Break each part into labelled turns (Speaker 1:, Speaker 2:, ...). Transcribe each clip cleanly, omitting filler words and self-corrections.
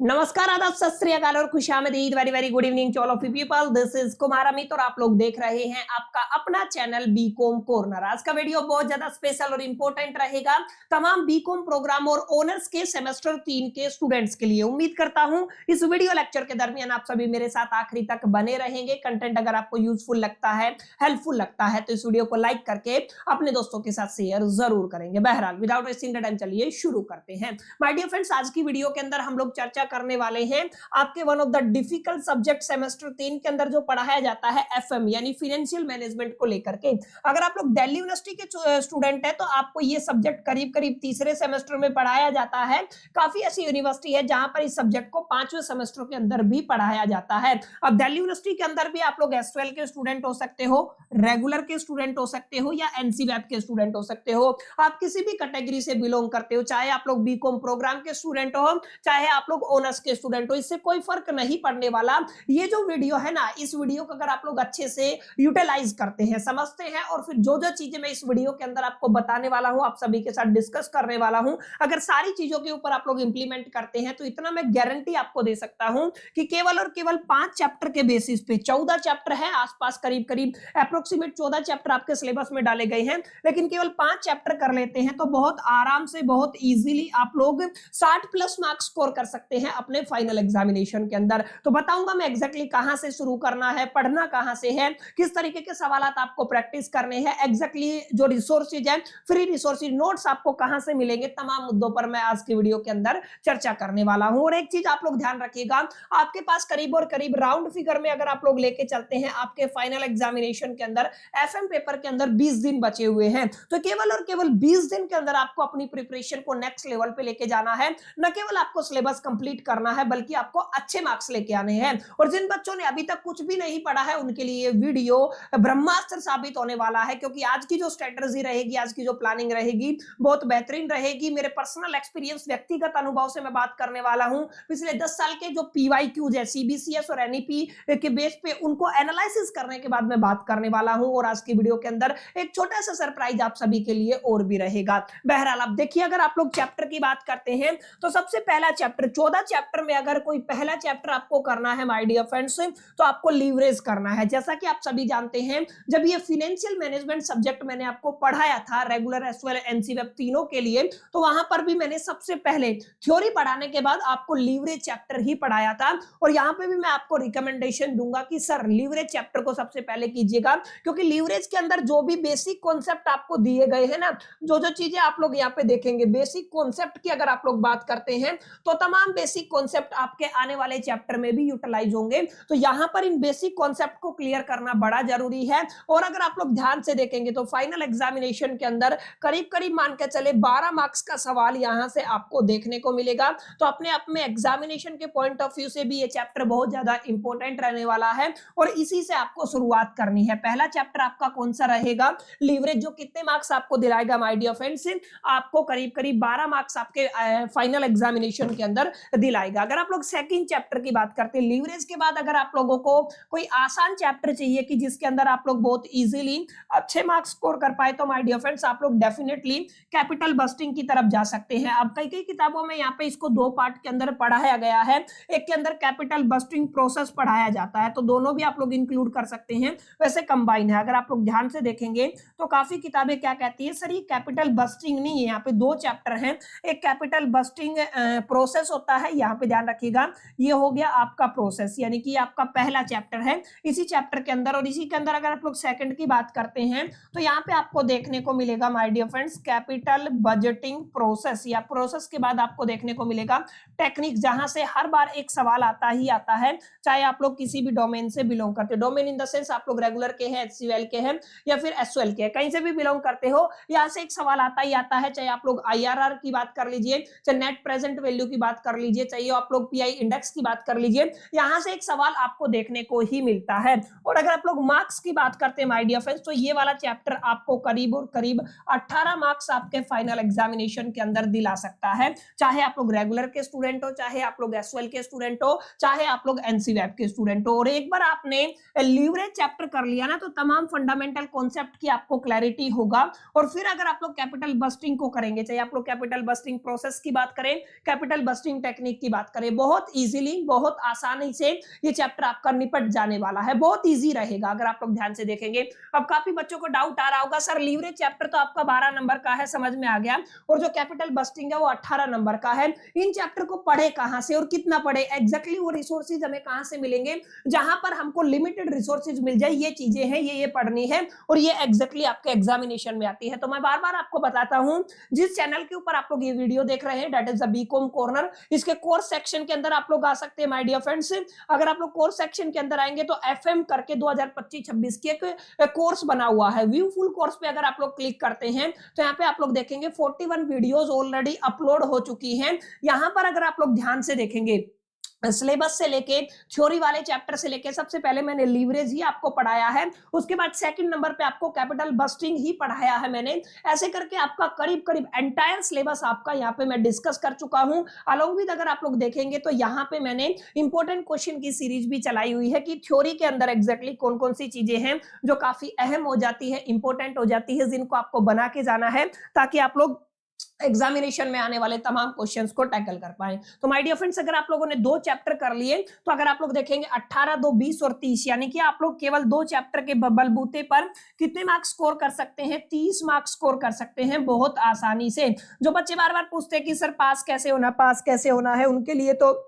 Speaker 1: नमस्कार, आदाब, सत श्री अकाल और खुशामदीद। Very very good evening to all of you people. This is Kumar Amit और आप लोग देख रहे हैं आपका अपना चैनल बीकॉम कॉर्नर। आज का वीडियो बहुत ज्यादा स्पेशल और इंपॉर्टेंट रहेगा तमाम बीकॉम प्रोग्राम और ऑनर्स के सेमेस्टर 3 के स्टूडेंट्स के लिए। उम्मीद करता हूं इस वीडियो लेक्चर के दरमियान आप सभी मेरे साथ आखिरी तक बने रहेंगे। कंटेंट अगर आपको यूजफुल लगता है, हेल्पफुल लगता है तो इस वीडियो को लाइक करके अपने दोस्तों के साथ शेयर जरूर करेंगे। बहरहाल विदाउट वेस्टिंग द टाइम चलिए शुरू करते हैं। माय डियर फ्रेंड्स, आज की वीडियो के अंदर हम लोग चर्चा करने वाले हैं आपके one of the difficult subject semester 3 के अंदर जो पढ़ाया जाता है एफएम यानी फाइनेंशियल मैनेजमेंट को लेकर के। अगर आप लोग दिल्ली यूनिवर्सिटी के स्टूडेंट है तो आपको ये सब्जेक्ट करीब करीब तीसरे सेमेस्टर में पढ़ाया जाता है। काफी ऐसी यूनिवर्सिटी है जहां पर इस सब्जेक्ट को 5वें सेमेस्टर के अंदर भी पढ़ाया जाता है। अब दिल्ली यूनिवर्सिटी के अंदर भी आप लोग एसवाईएल के स्टूडेंट हो सकते हो, रेगुलर के स्टूडेंट हो सकते हो या एनसीवैप के स्टूडेंट हो सकते हो। आप किसी भी कैटेगरी से बिलोंग करते हो, चाहे आप लोग बीकॉम प्रोग्राम के स्टूडेंट हो, चाहे आप लोग ऑनर्स के स्टूडेंट हो, इससे कोई फर्क नहीं पड़ने वाला। ये जो वीडियो है ना, इस वीडियो को अगर आप लोग अच्छे से यूटिलाइज करते हैं, समझते हैं और फिर जो जो चीजें मैं इस वीडियो के अंदर आपको बताने वाला हूं, आप सभी के साथ डिस्कस करने वाला हूं, अगर सारी चीजों के ऊपर आप लोग इंप्लीमेंट करते हैं तो इतना मैं गारंटी आपको दे सकता हूं कि केवल और केवल 5 चैप्टर के बेसिस पे, 14 चैप्टर है आसपास, करीब करीब अप्रोक्सीमेट 14 चैप्टर आपके सिलेबस में डाले गए हैं, लेकिन केवल 5 चैप्टर कर लेते हैं तो बहुत आराम से, बहुत इजीली आप लोग 60+ मार्क्स स्कोर कर सकते हैं अपने फाइनल एग्जामिनेशन के अंदर। तो बताऊंगा मैं एग्जैक्टली कहां से शुरू करना है, पढ़ना कहां से है, किस तरीके के सवालात आपको प्रैक्टिस करने हैं, एग्जैक्टली जो रिसोर्सेज है, फ्री रिसोर्सेज नोट्स आपको कहां से मिलेंगे, तमाम मुद्दों पर मैं आज की वीडियो के अंदर चर्चा करने वाला हूं। और एक चीज आप लोग ध्यान रखिएगा, आपके पास करीब और करीब राउंड फिगर में अगर आप लोग लेके चलते हैं आपके फाइनल एग्जामिनेशन के अंदर, एफएम पेपर के अंदर 20 दिन बचे हुए हैं, तो केवल और केवल 20 दिन के अंदर आपको अपनी प्रिपरेशन को नेक्स्ट लेवल पे लेके जाना है। न केवल आपको सिलेबस कंप्लीट करना है बल्कि आपको अच्छे मार्क्स लेके आने हैं। और जिन बच्चों ने अभी तक कुछ भी नहीं पढ़ा है उनके लिए ये वीडियो ब्रह्मास्त्र साबित होने वाला है, क्योंकि आज की जो स्ट्रेटजी रहेगी, आज की जो प्लानिंग रहेगी बहुत बेहतरीन रहेगी। मेरे पर्सनल एक्सपीरियंस, व्यक्तिगत अनुभव से मैं बात करने वाला हूं। पिछले 10 साल के जो पीवाईक्यूज है सीबीसीएस और एनईपी के बेस पे, उनको एनालिसिस करने के बाद मैं बात करने वाला हूं। और आज की वीडियो के अंदर एक छोटा सा सरप्राइज आप सभी के लिए और भी रहेगा। बहरहाल आप देखिए, अगर आप लोग चैप्टर की बात करते हैं तो सबसे पहला चैप्टर, 14 चैप्टर में अगर कोई पहला चैप्टर आपको करना है माय डियर फ्रेंड्स, तो आपको लीवरेज करना है। जैसा कि आप सभी जानते हैं, जब ये फाइनेंशियल मैनेजमेंट सब्जेक्ट मैंने आपको पढ़ाया था रेगुलर एसवाईएल एनसीवैप तीनों के लिए, तो वहां पर भी मैंने सबसे पहले थ्योरी पढ़ाने के बाद आपको लीवरेज चैप्टर ही पढ़ाया था। और यहां पे भी मैं आपको रिकमेंडेशन दूंगा कि सर लीवरेज चैप्टर को सबसे पहले कीजिएगा, क्योंकि लीवरेज के अंदर जो भी बेसिक कॉन्सेप्ट आपको दिए गए हैं ना, जो जो चीजें आप लोग यहाँ पे देखेंगे, बेसिक कॉन्सेप्ट की अगर आप लोग बात करते हैं तो तमाम बेसिक कॉन्सेप्ट आपके आने वाले चैप्टर में भी यूटिलाइज होंगे। तो यहां पर इन बेसिक कॉन्सेप्ट को क्लियर करना बड़ा जरूरी है। और अगर आप लोग ध्यान से देखेंगे तो फाइनल एग्जामिनेशन के अंदर करीब करीब मान के चले 12 मार्क्स का सवाल यहां से आपको देखने को मिलेगा। तो अपने आप में एग्जामिनेशन के पॉइंट ऑफ व्यू से भी ये चैप्टर बहुत ज्यादा इंपॉर्टेंट रहने वाला है और इसी से आपको शुरुआत करनी है। पहला चैप्टर आपका कौन सा रहेगा, लीवरेज, जो कितने मार्क्स आपको दिलाएगा माय डियर फ्रेंड्स, आपको करीब करीब 12 मार्क्स आपके फाइनल एग्जामिनेशन के अंदर दिलाएगा। अगर आप लोग सेकंड चैप्टर की बात करते हैं, लीवरेज के बाद अगर आप लोगों को कोई आसान चैप्टर चाहिए कि जिसके अंदर आप लोग बहुत इजीली अच्छे मार्क्स स्कोर कर पाए, तो माय डियर फ्रेंड्स आप लोग डेफिनेटली कैपिटल बस्टिंग की तरफ जा सकते हैं। अब कई कई किताबों में यहाँ पे इसको 2 पार्ट के अंदर पढ़ाया गया है। एक के अंदर कैपिटल बस्टिंग प्रोसेस पढ़ाया जाता है, तो दोनों भी आप लोग इंक्लूड कर सकते हैं, वैसे कंबाइन है। अगर आप लोग ध्यान से देखेंगे तो काफी किताबें क्या कहती है, सर ये कैपिटल बस्टिंग नहीं है, यहाँ पे 2 चैप्टर हैं। एक कैपिटल बस्टिंग प्रोसेस होता है, यहाँ पे ध्यान रखिएगा, ये हो गया आपका प्रोसेस, यानी कि आपका पहला चैप्टर है इसी चैप्टर के अंदर। और इसी के अंदर अगर आप लोग सेकंड की बात करते हैं तो यहाँ पे आपको देखने को मिलेगा my dear friends capital budgeting process, या प्रोसेस के बाद आपको देखने को मिलेगा टेक्निक, जहां से हर बार एक सवाल आता ही आता है, चाहे आप लोग किसी भी डोमेन से बिलोंग करते हो। डोमेन इन द सेंस आप लोग रेगुलर के हैं, एचसीएल के हैं या फिर एसवाईएल के हैं, कहीं से भी बिलोंग करते हो, यहाँ से एक सवाल आता ही आता है। चाहे आप लोग आईआरआर की बात कर लीजिए, चाहे नेट प्रेजेंट वैल्यू की बात कर लीजिए, चाहिए आप लोग पीआई इंडेक्स की बात कर लीजिए, यहां से एक सवाल आपको देखने को ही मिलता है। और अगर आप लोग मार्क्स की बात करते हैं माय डियर फ्रेंड्स, तो ये वाला चैप्टर आपको करीब और करीब 18 मार्क्स आपके फाइनल एग्जामिनेशन के अंदर दिला सकता है, चाहे आप लोग रेगुलर के स्टूडेंट हो, चाहे आप लोग एसवाईएल के स्टूडेंट हो, चाहे आप लोग एनसीवैप के स्टूडेंट हो। और एक बार आपने लीवरेज चैप्टर कर लिया ना, तो तमाम फंडामेंटल कॉन्सेप्ट की आपको क्लैरिटी होगा। और फिर अगर आप लोग कैपिटल बस्टिंग को करेंगे, चाहे आप लोग कैपिटल बस्टिंग प्रोसेस की बात करें, कैपिटल बस्टिंग टेक्निक टेक्निक की बात करें, बहुत इजीली, बहुत आसानी से ये चैप्टर आपका निपट जाने वाला है, बहुत इजी रहेगा अगर आप लोग ध्यान से देखेंगे। अब काफी बच्चों को डाउट आ रहा होगा, सर लीवरेज चैप्टर तो आपका 12 नंबर का है, समझ में आ गया, और जो कैपिटल बस्टिंग है वो 18 नंबर का है। इन चैप्टर को पढ़े कहां से और कितना पढ़े, एग्जैक्टली वो रिसोर्सेज हमें कहां से मिलेंगे जहां पर हमको लिमिटेड रिसोर्सेज मिल जाए, ये चीजें हैं, ये पढ़नी है और ये एग्जैक्टली आपके एग्जामिनेशन में आती है। तो मैं बार बार आपको बताता हूं, जिस चैनल के ऊपर आप लोग ये वीडियो देख रहे हैं, that is the BCom corner, इसके कोर्स सेक्शन के अंदर आप लोग आ सकते हैं माय डियर फ्रेंड्स। अगर आप लोग कोर्स सेक्शन के अंदर आएंगे तो एफएम करके 2025-26 की एक कोर्स बना हुआ है, व्यू फुल कोर्स पे अगर आप लोग क्लिक करते हैं तो यहाँ पे आप लोग देखेंगे 41 वीडियोस ऑलरेडी अपलोड हो चुकी हैं। यहाँ पर अगर आप लोग ध्यान से देखेंगे, सिलेबस से लेके थ्योरी वाले चैप्टर से लेके सबसे पहले मैंने लीवरेज ही आपको पढ़ाया है, उसके बाद सेकंड नंबर पे आपको कैपिटल बस्टिंग ही पढ़ाया है मैंने। ऐसे करके आपका करीब करीब एंटायर सिलेबस आपका यहाँ पे मैं डिस्कस कर चुका हूं। अलोंग विद अगर आप लोग देखेंगे तो यहाँ पे मैंने इंपॉर्टेंट क्वेश्चन की सीरीज भी चलाई हुई है कि थ्योरी के अंदर एग्जैक्टली कौन कौन सी चीजें हैं जो काफी अहम हो जाती है, इंपॉर्टेंट हो जाती है, जिनको आपको बना के जाना है ताकि आप लोग एग्जामिनेशन में आने वाले तमाम क्वेश्चंस को टैकल कर पाए। तो माय डियर फ्रेंड्स, अगर आप लोगों ने 2 चैप्टर कर लिए तो अगर आप लोग देखेंगे 18, 2, 20 और 30, यानी कि आप लोग केवल 2 चैप्टर के बलबूते पर कितने मार्क्स स्कोर कर सकते हैं, 30 मार्क्स स्कोर कर सकते हैं बहुत आसानी से। जो बच्चे बार बार पूछते हैं कि सर पास कैसे होना है, उनके लिए तो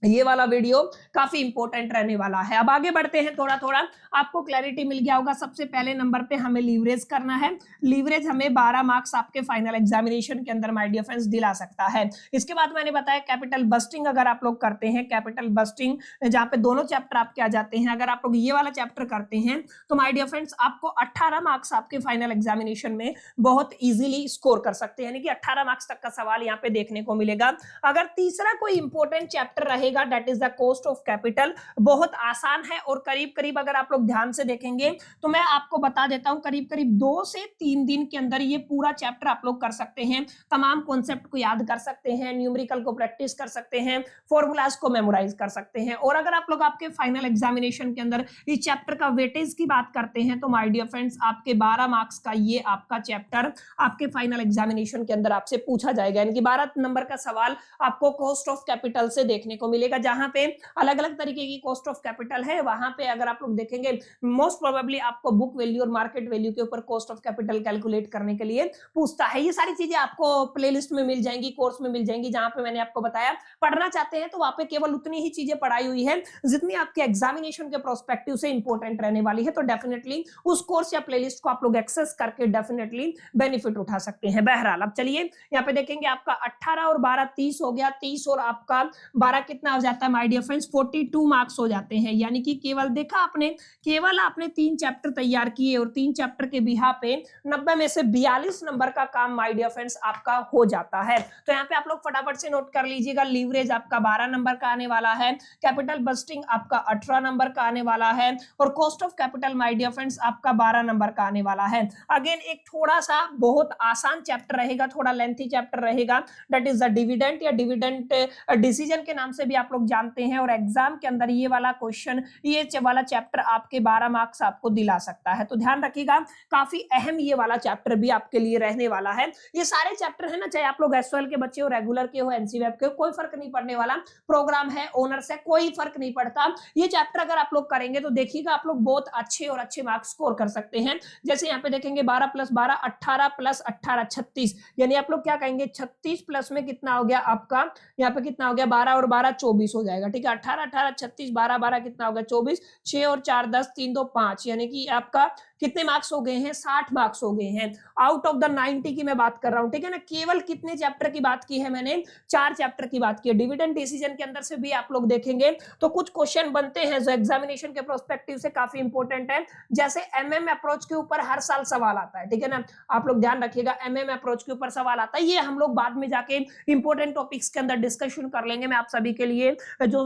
Speaker 1: ये वाला वीडियो काफी इंपॉर्टेंट रहने वाला है। अब आगे बढ़ते हैं, थोड़ा थोड़ा आपको क्लैरिटी मिल गया होगा। सबसे पहले नंबर पे हमें लीवरेज करना है। लीवरेज हमें 12 मार्क्स आपके फाइनल एग्जामिनेशन के अंदर माय डियर फ्रेंड्स दिला सकता है। इसके बाद मैंने बताया कैपिटल बस्टिंग अगर आप लोग करते हैं, कैपिटल बस्टिंग जहां पे दोनों चैप्टर आपके आ जाते हैं, अगर आप लोग ये वाला चैप्टर करते हैं तो माय डियर फ्रेंड्स आपको 18 मार्क्स आपके फाइनल एग्जामिनेशन में बहुत इजीली स्कोर कर सकते हैं, यानी कि 18 मार्क्स तक का सवाल यहाँ पे देखने को मिलेगा। अगर तीसरा कोई इंपॉर्टेंट चैप्टर रहेगा, that is the cost of capital, बहुत आसान है और करीब करीब अगर आप लोग ध्यान से देखेंगे तो मैं आपको बता देता हूं करीब करीब 2 से 3 दिन के अंदर ये पूरा चैप्टर आप लोग कर सकते हैं। तमाम कॉन्सेप्ट को याद कर सकते हैं, न्यूमेरिकल को प्रैक्टिस कर सकते हैं, फॉर्मूलाज को मेमोराइज कर सकते हैं। और अगर आप लोग आपके फाइनल एग्जामिनेशन के अंदर इस चैप्टर का वेटेज की बात करते हैं तो माय डियर फ्रेंड्स आपके 12 मार्क्स का ये आपका चैप्टर आपके फाइनल एग्जामिनेशन के अंदर आपसे पूछा जाएगा, यानी कि 12 नंबर का सवाल आपको कॉस्ट ऑफ कैपिटल से देखने को मिलेगा। जहां पे अलग अलग तरीके की कॉस्ट ऑफ कैपिटल है, वहां पे अगर आप लोग देखेंगे मोस्ट प्रोबेबली आपको बुक वैल्यू और मार्केट वैल्यू के ऊपर कॉस्ट ऑफ कैपिटल कैलकुलेट करने के लिए पूछता है। ये सारी चीजें आपको प्लेलिस्ट में मिल जाएंगी, कोर्स में मिल जाएंगी, जहां पे मैंने आपको बताया पढ़ना चाहते हैं तो वहां पे केवल उतनी ही चीजें पढ़ाई हुई है जितनी आपके एग्जामिनेशन के प्रोस्पेक्टिव से इंपॉर्टेंट रहने वाली है। तो डेफिनेटली उस कोर्स या प्लेलिस्ट को आप लोग एक्सेस करके डेफिनेटली बेनिफिट उठा सकते हैं। बहरहाल अब चलिए यहाँ पे देखेंगे आपका 18 और 12 30 हो गया, 30 और आपका 12 कितना हो जाता है माय डियर फ्रेंड्स, 42 मार्क्स हो जाते हैं। यानी कि केवल देखा आपने, केवल आपने 3 चैप्टर तैयार किए और 3 चैप्टर के बिहा पे 90 में से 42 नंबर का काम माय डियर फ्रेंड्स आपका हो जाता है। तो यहाँ पे आप लोग फटाफट से नोट कर लीजिएगा, लीवरेज आपका 12 नंबर का आने वाला है, कैपिटल बस्टिंग आपका 18 नंबर का आने वाला है और cost of capital my dear friends आपका 12 नंबर का आने वाला है। अगेन एक थोड़ा सा बहुत आसान चैप्टर रहेगा, थोड़ा लेंथी चैप्टर रहेगा, दैट इज द डिविडेंड या डिविडेंड डिसीजन के नाम से भी आप लोग जानते हैं। और एग्जाम के अंदर ये वाला क्वेश्चन, ये वाला चैप्टर आपके 12 मार्क्स आपको दिला सकता है। तो ध्यान रखिएगा, काफी अहम ये वाला चैप्टर भी आपके लिए रहने वाला है। ये सारे चैप्टर है ना, चाहे आप लोग एसओएल के बच्चे हो, रेगुलर के हो, एनसीवेब के हो, कोई फर्क नहीं पड़ने वाला, प्रोग्राम है, ऑनर्स है, कोई फर्क नहीं पड़ता। ये चैप्टर अगर आप लोग करेंगे तो देखिएगा आप लोग बहुत अच्छे और अच्छे मार्क्स स्कोर कर सकते हैं। जैसे यहाँ पे देखेंगे 12 + 12 18 + 18 36, यानी आप लोग क्या कहेंगे 36 प्लस में कितना हो गया आपका, यहाँ पे कितना हो गया 12 और 12 24 हो जाएगा। ठीक है, 18 18 36 12 12 कितना हो गया 24, 6 और 4 10 3 2 5, यानी कि आपका कितने मार्क्स हो गए हैं 60 मार्क्स हो गए हैं आउट ऑफ द 90 की मैं बात कर रहा हूं। ठीक है ना, केवल कितने चैप्टर की बात की है मैंने, 4 चैप्टर की बात की है। डिविडेंड डिसीजन के अंदर से भी आप लोग देखेंगे तो कुछ क्वेश्चन बनते हैं जो एग्जामिनेशन के प्रोस्पेक्टिव से काफी इंपॉर्टेंट है। जैसे एमएम अप्रोच के ऊपर हर साल सवाल आता है, ठीक है ना, आप लोग ध्यान रखिएगा, एमएम अप्रोच के ऊपर सवाल आता है। ये हम लोग बाद में जाके इंपॉर्टेंट टॉपिक्स के अंदर डिस्कशन कर लेंगे। मैं आप सभी के लिए जो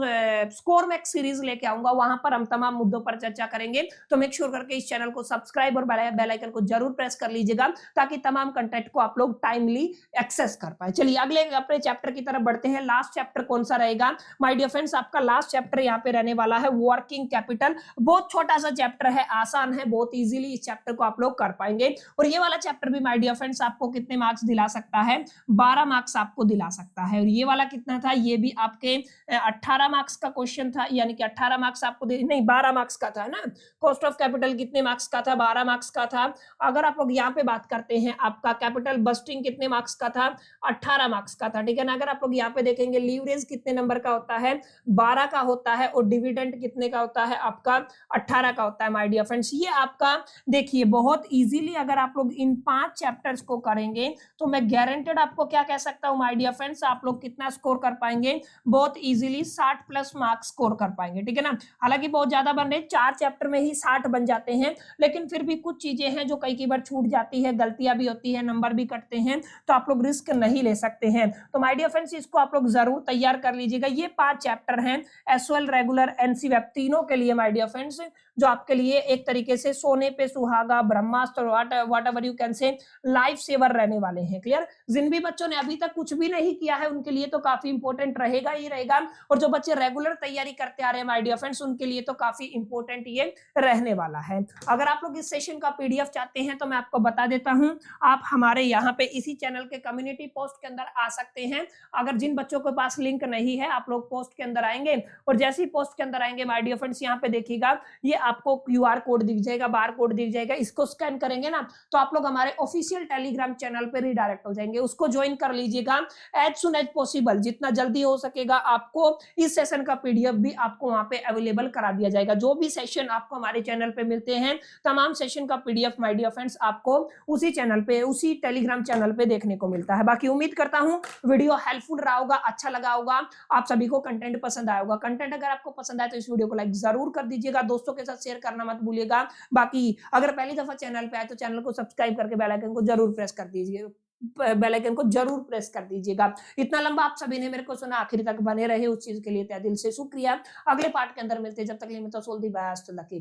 Speaker 1: स्कोर मैक्स सीरीज लेके आऊंगा वहां पर हम तमाम मुद्दों पर चर्चा करेंगे। तो मेक श्योर करके इस चैनल को सब्सक्राइब सब्सक्राइब और बेल आइकन को जरूर प्रेस कर लीजिएगा ताकि तमाम कंटेंट को आप लोग टाइमली एक्सेस कर पाए। चलिए अगले अपने चैप्टर की तरफ बढ़ते हैं। लास्ट चैप्टर कौन सा रहेगा माय डियर फ्रेंड्स? आपका लास्ट चैप्टर यहाँ पे रहने वाला है वर्किंग कैपिटल। बहुत छोटा सा चैप्टर है, आसान है, बहुत इजीली इस चैप्टर को आप लोग कर पाएंगे। और ये वाला चैप्टर भी माय डियर फ्रेंड्स आपको कितने मार्क्स दिला सकता है? 12 मार्क्स आपको दिला सकता है। और ये वाला कितना था? ये भी आपके 18 मार्क्स का क्वेश्चन था, यानी कि 18 मार्क्स आपको नहीं 12 मार्क्स का था ना। कॉस्ट ऑफ कैपिटल कितने मार्क्स का था? 12 मार्क्स का था। अगर आप लोग यहाँ पे बात करते हैं आपका कैपिटल बस्टिंग कितने मार्क्स का था? 18 मार्क्स का था, ठीक है ना। अगर आप लोग यहाँ पे देखेंगे लीवरेज कितने नंबर का होता है? 12 का होता है। और डिविडेंड कितने का होता है? आपका 18 का होता है माय डियर फ्रेंड्स। ये आपका देखिए बहुत इजीली अगर आप लोग इन 5 चैप्टर्स को करेंगे तो मैं गारंटेड आपको क्या कह सकता हूं माय डियर फ्रेंड्स, आप लोग कितना स्कोर कर पाएंगे? बहुत इजीली 60 प्लस मार्क्स स्कोर कर पाएंगे, ठीक है ना। हालांकि बहुत ज्यादा बन रहे, 4 चैप्टर में ही 60 बन जाते हैं, लेकिन फिर भी कुछ चीजें हैं जो कई बार छूट जाती है, गलतियां भी होती है, नंबर भी कटते हैं, तो आप लोग रिस्क नहीं ले सकते हैं। तो माय डियर फ्रेंड्स इसको आप लोग जरूर तैयार कर लीजिएगा। ये 5 चैप्टर हैं एसओएल, रेगुलर, एनसी वेब, तीनों के लिए माय डियर फ्रेंड्स जो आपके लिए एक तरीके से सोने पे सुहागा, ब्रह्मास्त्र, whatever you can say, life saver रहने वाले हैं। क्लियर? जिन भी बच्चों ने अभी तक कुछ भी नहीं किया है उनके लिए तो काफी इंपॉर्टेंट रहेगा ही रहेगा, और जो बच्चे रेगुलर तैयारी करते आ रहे हैं माय डियर फ्रेंड्स उनके लिए तो काफी इंपॉर्टेंट ये रहने वाला है। अगर आप लोग इस सेशन का पीडीएफ चाहते हैं तो मैं आपको बता देता हूं, आप हमारे यहाँ पे इसी चैनल के कम्युनिटी पोस्ट के अंदर आ सकते हैं। अगर जिन बच्चों के पास लिंक नहीं है आप लोग पोस्ट के अंदर आएंगे, और जैसे ही पोस्ट के अंदर आएंगे माय डियर फ्रेंड्स यहाँ पे देखिएगा ये आपको क्यूआर कोड दिख जाएगा, बार कोड दिख जाएगा, इसको स्कैन करेंगे ना तो आप लोग हमारे ऑफिशियल टेलीग्राम चैनल पे रिडायरेक्ट हो जाएंगे। उसको ज्वाइन कर लीजिएगा एज सुन एज पॉसिबल, जितना जल्दी हो सकेगा आपको इस सेशन का पीडीएफ भी आपको वहां पे अवेलेबल करा दिया जाएगा। जो भी सेशन आपको हमारे चैनल पे मिलते हैं तमाम सेशन का पीडीएफ माय डियर फ्रेंड्स आपको उसी चैनल पे, उसी टेलीग्राम चैनल पे देखने को मिलता है। बाकी उम्मीद करता हूं वीडियो हेल्पफुल रहा होगा, अच्छा लगा होगा, आप सभी को कंटेंट पसंद आया होगा। कंटेंट अगर आपको पसंद आए तो इस वीडियो को लाइक जरूर कर दीजिएगा, दोस्तों के साथ शेयर करना मत भूलिएगा। बाकी अगर पहली दफा चैनल पे आए तो चैनल को सब्सक्राइब करके बेल आइकन को जरूर प्रेस कर दीजिए, बेल आइकन को जरूर प्रेस कर दीजिएगा। इतना लंबा आप सभी ने मेरे को सुना, आखिर तक बने रहे उस चीज के लिए तहे दिल से शुक्रिया। अगले पार्ट के अंदर मिलते हैं, जब तक के लिए मैं तो सोल दी बेस्ट लकी।